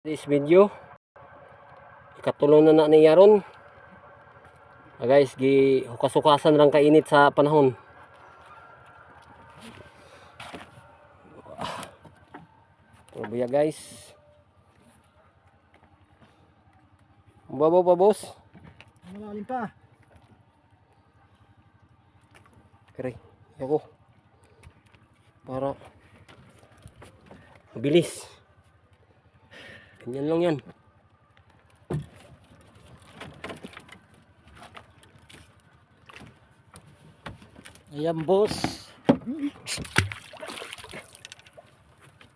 This video ikatulong na niya ron. Guys, gi hukas-hukasan lang kainit sa panahon. Probiya guys. Babaw pa boss. Malalim pa. Kere, ako. Para mabilis. Ganyan lang yan. Ayan boss.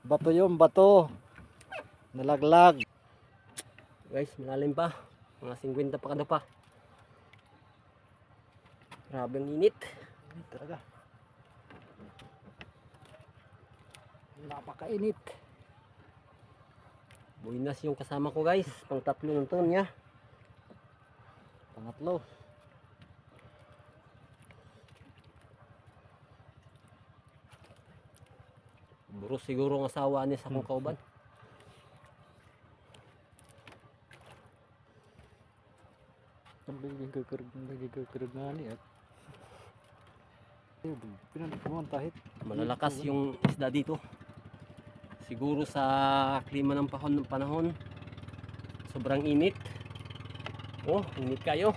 Bato yung bato. Nalaglag. Guys, malalim pa. Mga 50 pa kada pa. Grabe ang init. Init talaga. Napakainit. Buinas yung kasama ko guys. Pang 3 ng ton niya. Pangatlo. Buro siguro ang asawa niya sa kong kauban. Nagigagkarag nga niya. Pinanagpuman Malalakas yung isda dito. Siguro sa klima ng panahon. Sobrang init. Oh, init kayo.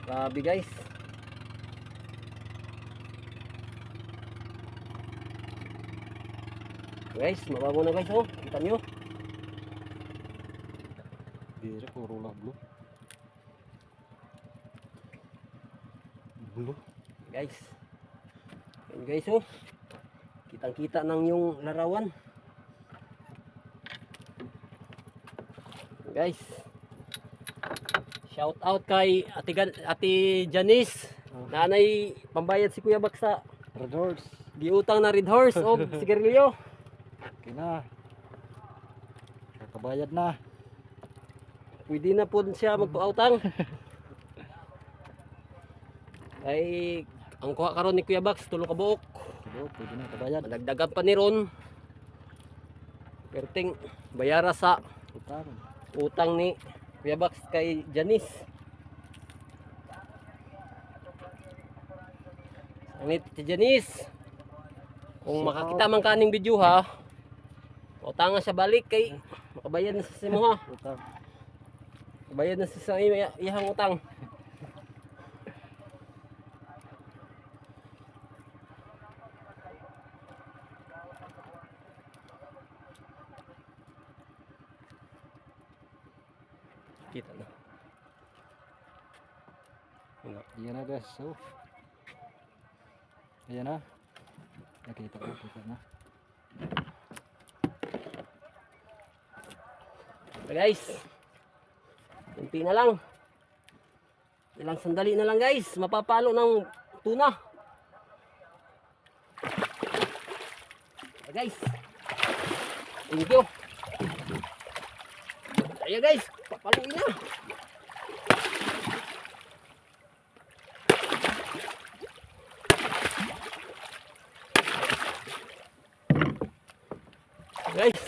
Grabe guys. Guys, mababaw na guys oh. Kita nyo. Dire, puro lang blue. Blue. Guys. Ayan guys oh. Kitang-kita ng yung larawan. Guys. Shout out kay Ate Janice. Nanay pambayad si Kuya Baksa. Red Horse. Giutang na Red Horse o sigarilyo. Okay na. Kakabayad na. Pwede na po siya magpautang. Ay ang kuha karon ni Kuya Bax tulo ka buok. Pwede na kabayad. Madagdagan pa ni ron. Perting bayara sa Utang. utang ni Kuya Bax kay Janice. Ang si Janice. Kung makakita man kaning video ha. Utangan siya balik kay makabayad na sa mo ha. Utang. Makabayad na sa iyang utang. Kita na. Yan na guys. So. Ayan na. Nakita ko. Kita na. Guys. Kunti na lang. Ilang sandali na lang guys. Mapapalo ng tuna. Guys. Thank you. Ayan guys. Papaluin na. Guys.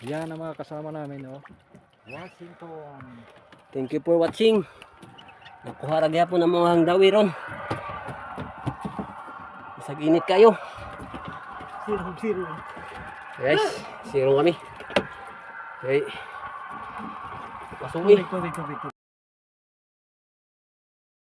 Yan ang mga kasama namin, oh. Washington. Thank you for watching. Nakuha ra gyapon ang mga hangdawi ron. Isag init kayo. 0-0. Guys, zero kami. Okay. Pasuwi. Tubig.